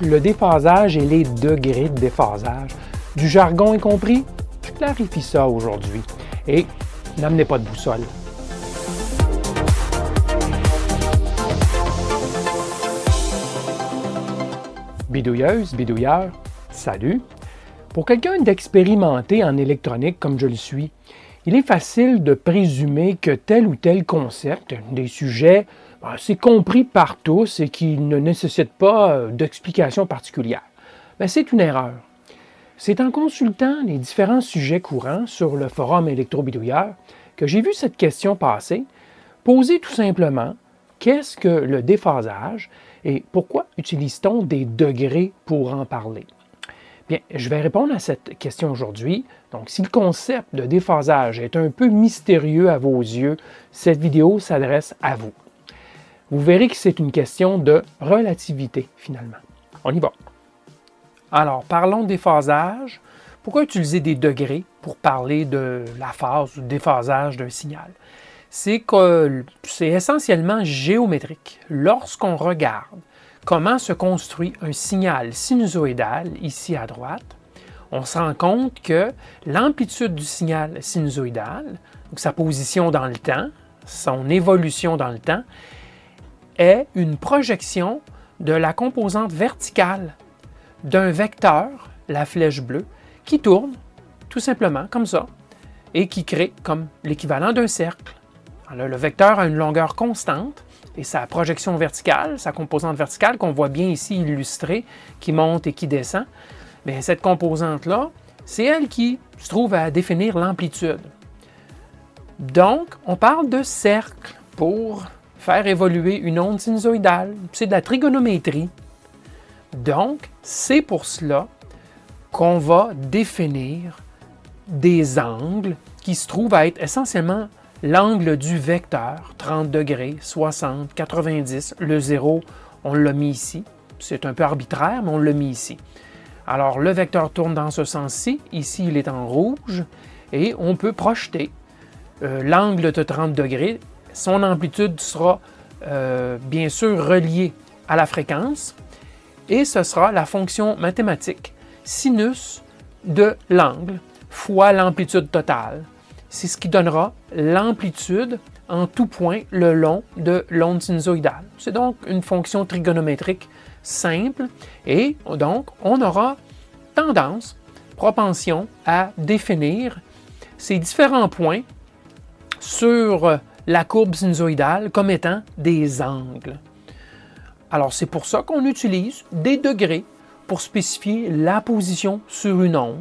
le déphasage et les degrés de déphasage. Du jargon y compris, je clarifie ça aujourd'hui. Et n'amenez pas de boussole. Bidouilleuse, bidouilleur, salut! Pour quelqu'un d'expérimenté en électronique comme je le suis, il est facile de présumer que tel ou tel concept, des sujets, c'est compris par tous et qui ne nécessite pas d'explication particulière. Mais c'est une erreur. C'est en consultant les différents sujets courants sur le forum électrobidouilleur que j'ai vu cette question passer, posée tout simplement « Qu'est-ce que le déphasage et pourquoi utilise-t-on des degrés pour en parler? » Bien, je vais répondre à cette question aujourd'hui. Donc, si le concept de déphasage est un peu mystérieux à vos yeux, cette vidéo s'adresse à vous. Vous verrez que c'est une question de relativité, finalement. On y va. Alors, parlons de déphasage. Pourquoi utiliser des degrés pour parler de la phase ou déphasage d'un signal? C'est que c'est essentiellement géométrique. Lorsqu'on regarde comment se construit un signal sinusoïdal, ici à droite, on se rend compte que l'amplitude du signal sinusoïdal, donc sa position dans le temps, son évolution dans le temps, est une projection de la composante verticale d'un vecteur, la flèche bleue, qui tourne tout simplement comme ça et qui crée comme l'équivalent d'un cercle. Alors, le vecteur a une longueur constante et sa projection verticale, sa composante verticale qu'on voit bien ici illustrée, qui monte et qui descend, bien, cette composante-là, c'est elle qui se trouve à définir l'amplitude. Donc, on parle de cercle pour faire évoluer une onde sinusoïdale. C'est de la trigonométrie. Donc, c'est pour cela qu'on va définir des angles qui se trouvent à être essentiellement l'angle du vecteur, 30 degrés, 60, 90, le 0, on l'a mis ici. C'est un peu arbitraire, mais on l'a mis ici. Alors, le vecteur tourne dans ce sens-ci. Ici, il est en rouge. Et on peut projeter l'angle de 30 degrés. Son amplitude sera bien sûr reliée à la fréquence. Et ce sera la fonction mathématique sinus de l'angle fois l'amplitude totale. C'est ce qui donnera l'amplitude en tout point le long de l'onde sinusoïdale. C'est donc une fonction trigonométrique simple et donc on aura tendance, propension à définir ces différents points sur la courbe sinusoïdale comme étant des angles. Alors c'est pour ça qu'on utilise des degrés pour spécifier la position sur une onde.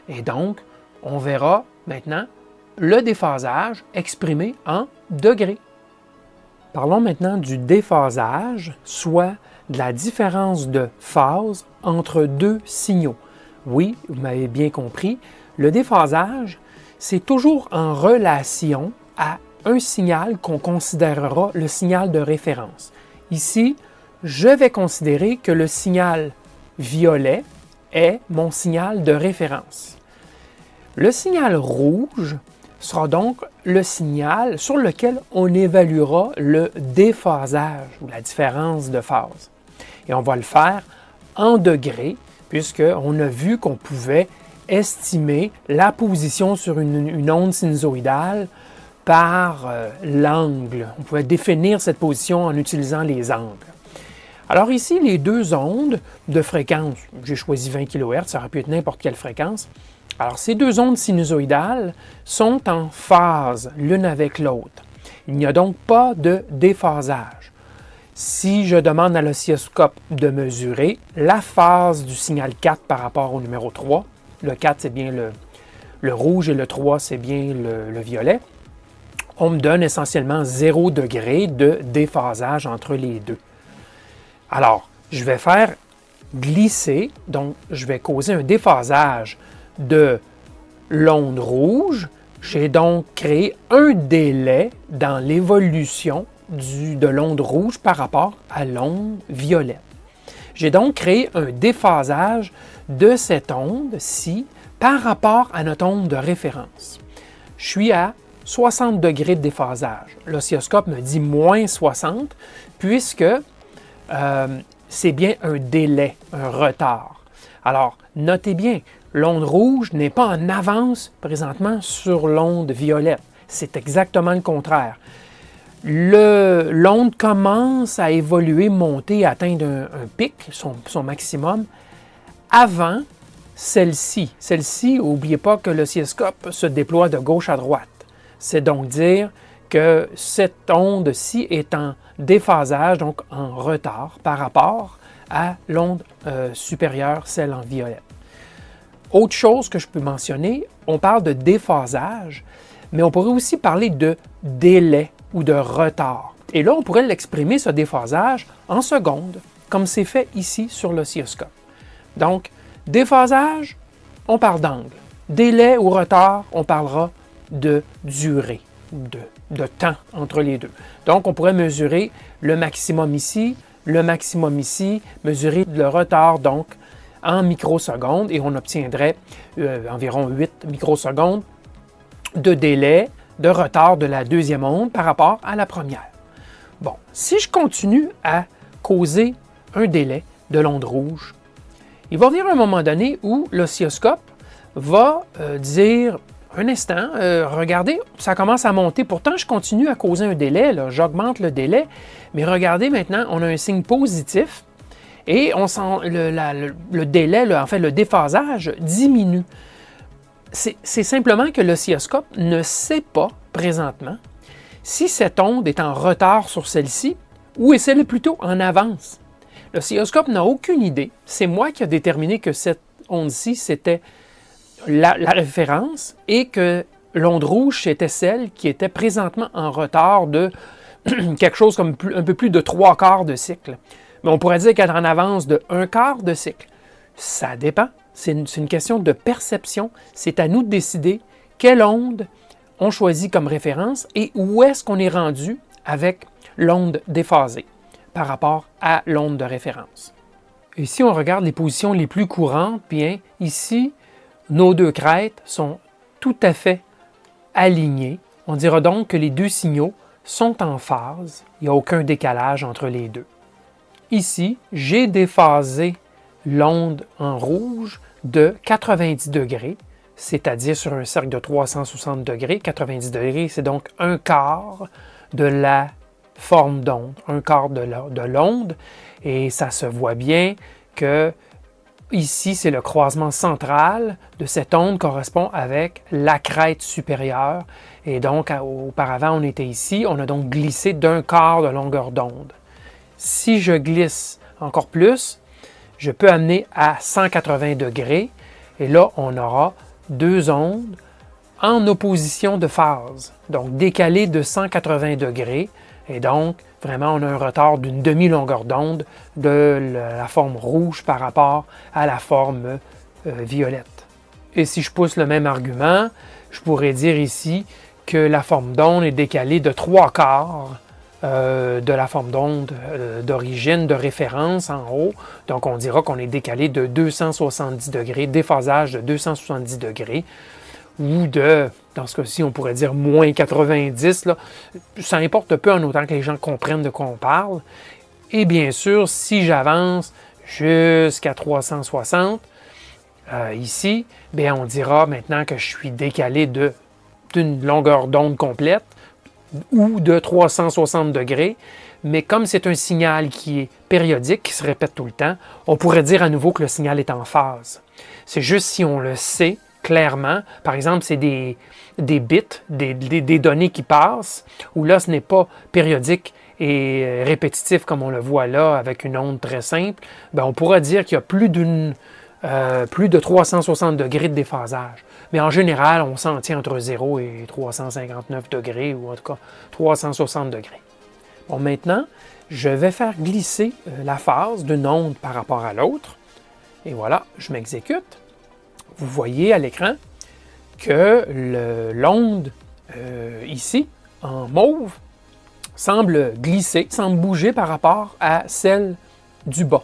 Et donc, on verra maintenant le déphasage exprimé en degrés. Parlons maintenant du déphasage, soit de la différence de phase entre deux signaux. Oui, vous m'avez bien compris, le déphasage, c'est toujours en relation à un signal qu'on considérera le signal de référence. Ici, je vais considérer que le signal violet est mon signal de référence. Le signal rouge sera donc le signal sur lequel on évaluera le déphasage ou la différence de phase. Et on va le faire en degrés, puisqu'on a vu qu'on pouvait estimer la position sur une onde sinusoïdale par l'angle. On pouvait définir cette position en utilisant les angles. Alors ici, les deux ondes de fréquence, j'ai choisi 20 kHz, ça aurait pu être n'importe quelle fréquence. Alors ces deux ondes sinusoïdales sont en phase l'une avec l'autre. Il n'y a donc pas de déphasage. Si je demande à l'oscilloscope de mesurer la phase du signal 4 par rapport au numéro 3, le 4 c'est bien le rouge et le 3 c'est bien le violet, on me donne essentiellement 0 degré de déphasage entre les deux. Alors, je vais faire glisser, donc je vais causer un déphasage de l'onde rouge. J'ai donc créé un délai dans l'évolution de l'onde rouge par rapport à l'onde violette. J'ai donc créé un déphasage de cette onde-ci par rapport à notre onde de référence. Je suis à 60 degrés de déphasage. L'oscilloscope me dit moins 60 puisque c'est bien un délai, un retard. Alors, notez bien, l'onde rouge n'est pas en avance présentement sur l'onde violette. C'est exactement le contraire. L'onde commence à évoluer, monter, atteindre un pic, son maximum, avant celle-ci. Celle-ci, n'oubliez pas que l'oscilloscope se déploie de gauche à droite. C'est donc dire que cette onde-ci est en déphasage, donc en retard par rapport à l'onde supérieure, celle en violette. Autre chose que je peux mentionner, on parle de déphasage, mais on pourrait aussi parler de délai ou de retard. Et là, on pourrait l'exprimer, ce déphasage, en secondes, comme c'est fait ici sur l'oscilloscope. Donc, déphasage, on parle d'angle. Délai ou retard, on parlera de durée, de temps entre les deux. Donc, on pourrait mesurer le maximum ici, mesurer le retard, donc, en microsecondes, et on obtiendrait environ 8 microsecondes de délai, de retard de la deuxième onde par rapport à la première. Bon, si je continue à causer un délai de l'onde rouge, il va venir un moment donné où l'oscilloscope va dire un instant, regardez, ça commence à monter. Pourtant, je continue à causer un délai, j'augmente le délai, mais regardez maintenant, on a un signe positif et on sent le délai, en fait, le déphasage diminue. C'est simplement que l'oscilloscope ne sait pas présentement si cette onde est en retard sur celle-ci ou est-elle est plutôt en avance. L'oscilloscope n'a aucune idée. C'est moi qui ai déterminé que cette onde-ci, c'était la référence et que l'onde rouge, c'était celle qui était présentement en retard de quelque chose comme un peu plus de 3/4 de cycle. Mais on pourrait dire qu'elle est en avance de 1/4 de cycle. Ça dépend. C'est une question de perception. C'est à nous de décider quelle onde on choisit comme référence et où est-ce qu'on est rendu avec l'onde déphasée par rapport à l'onde de référence. Et si on regarde les positions les plus courantes, bien ici, nos deux crêtes sont tout à fait alignées. On dira donc que les deux signaux sont en phase. Il n'y a aucun décalage entre les deux. Ici, j'ai déphasé l'onde en rouge de 90 degrés, c'est-à-dire sur un cercle de 360 degrés. 90 degrés, c'est donc un quart de la forme d'onde, un quart de l'onde, et ça se voit bien que ici, c'est le croisement central de cette onde correspond avec la crête supérieure, et donc auparavant, on était ici, on a donc glissé d'un quart de longueur d'onde. Si je glisse encore plus, je peux amener à 180 degrés et là, on aura deux ondes en opposition de phase, donc décalées de 180 degrés. Et donc, vraiment, on a un retard d'une demi-longueur d'onde de la forme rouge par rapport à la forme violette. Et si je pousse le même argument, je pourrais dire ici que la forme d'onde est décalée de 3/4 de la forme d'onde d'origine, de référence en haut. Donc, on dira qu'on est décalé de 270 degrés, déphasage de 270 degrés, ou dans ce cas-ci, on pourrait dire moins 90. Là. Ça importe peu en autant que les gens comprennent de quoi on parle. Et bien sûr, si j'avance jusqu'à 360, ici, bien, on dira maintenant que je suis décalé d'une longueur d'onde complète, ou de 360 degrés, mais comme c'est un signal qui est périodique, qui se répète tout le temps, on pourrait dire à nouveau que le signal est en phase. C'est juste si on le sait clairement, par exemple, c'est des bits, des données qui passent, où là, ce n'est pas périodique et répétitif comme on le voit là, avec une onde très simple, bien, on pourra dire qu'il y a plus de 360 degrés de déphasage. Mais en général, on s'en tient entre 0 et 359 degrés, ou en tout cas 360 degrés. Bon, maintenant, je vais faire glisser la phase d'une onde par rapport à l'autre. Et voilà, je m'exécute. Vous voyez à l'écran que l'onde ici, en mauve, semble glisser, semble bouger par rapport à celle du bas.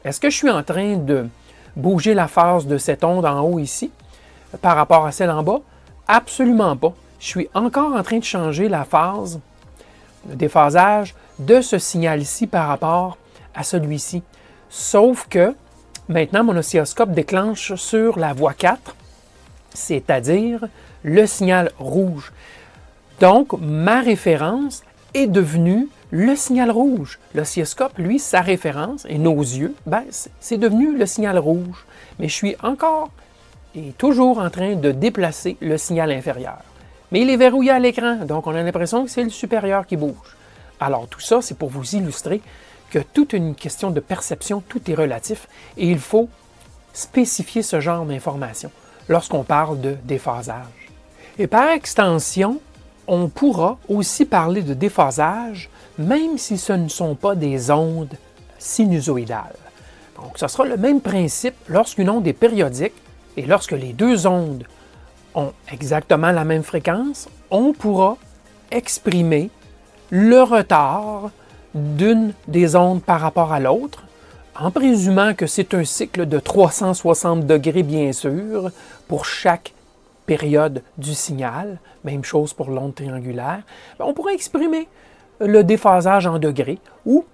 Est-ce que je suis en train de bouger la phase de cette onde en haut ici par rapport à celle en bas? Absolument pas. Je suis encore en train de changer la phase, le déphasage de ce signal-ci par rapport à celui-ci. sauf que maintenant, mon oscilloscope déclenche sur la voie 4, c'est-à-dire le signal rouge. Donc, ma référence est devenue le signal rouge. L'oscilloscope, lui, sa référence, et nos yeux, c'est devenu le signal rouge. Mais je suis encore et toujours en train de déplacer le signal inférieur. Mais il est verrouillé à l'écran, donc on a l'impression que c'est le supérieur qui bouge. Alors tout ça, c'est pour vous illustrer que toute une question de perception, tout est relatif, et il faut spécifier ce genre d'informations lorsqu'on parle de déphasage. Et par extension, on pourra aussi parler de déphasage, même si ce ne sont pas des ondes sinusoïdales. Donc, ce sera le même principe lorsqu'une onde est périodique et lorsque les deux ondes ont exactement la même fréquence, on pourra exprimer le retard d'une des ondes par rapport à l'autre, en présumant que c'est un cycle de 360 degrés, bien sûr, pour chaque période du signal, même chose pour l'onde triangulaire, on pourrait exprimer le déphasage en degrés ou,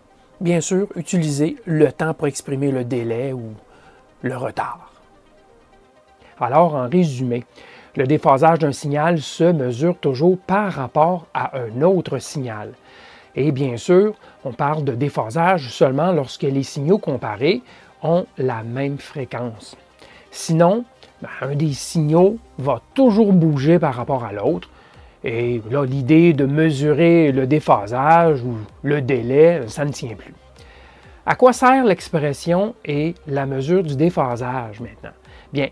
bien sûr, utiliser le temps pour exprimer le délai ou le retard. Alors, en résumé, le déphasage d'un signal se mesure toujours par rapport à un autre signal. Et bien sûr, on parle de déphasage seulement lorsque les signaux comparés ont la même fréquence. Sinon, un des signaux va toujours bouger par rapport à l'autre. Et là, l'idée de mesurer le déphasage ou le délai, ça ne tient plus. À quoi sert l'expression et la mesure du déphasage maintenant? Bien,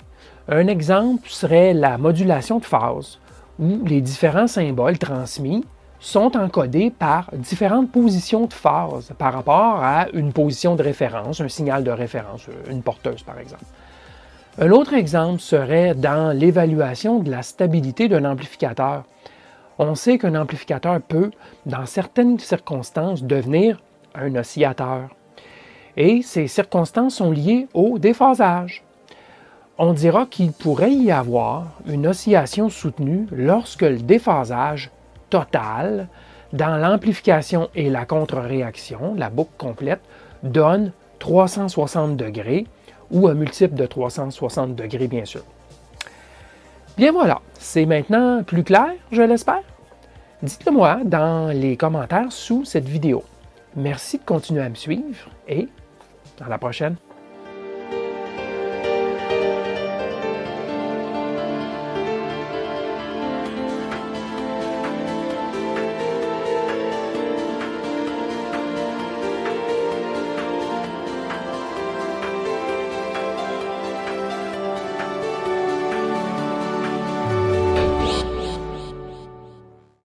un exemple serait la modulation de phase, où les différents symboles transmis sont encodés par différentes positions de phase par rapport à une position de référence, un signal de référence, une porteuse par exemple. Un autre exemple serait dans l'évaluation de la stabilité d'un amplificateur. On sait qu'un amplificateur peut, dans certaines circonstances, devenir un oscillateur. Et ces circonstances sont liées au déphasage. On dira qu'il pourrait y avoir une oscillation soutenue lorsque le déphasage total dans l'amplification et la contre-réaction, la boucle complète, donne 360 degrés ou un multiple de 360 degrés, bien sûr. Bien voilà, c'est maintenant plus clair, je l'espère. Dites-le moi dans les commentaires sous cette vidéo. Merci de continuer à me suivre et à la prochaine.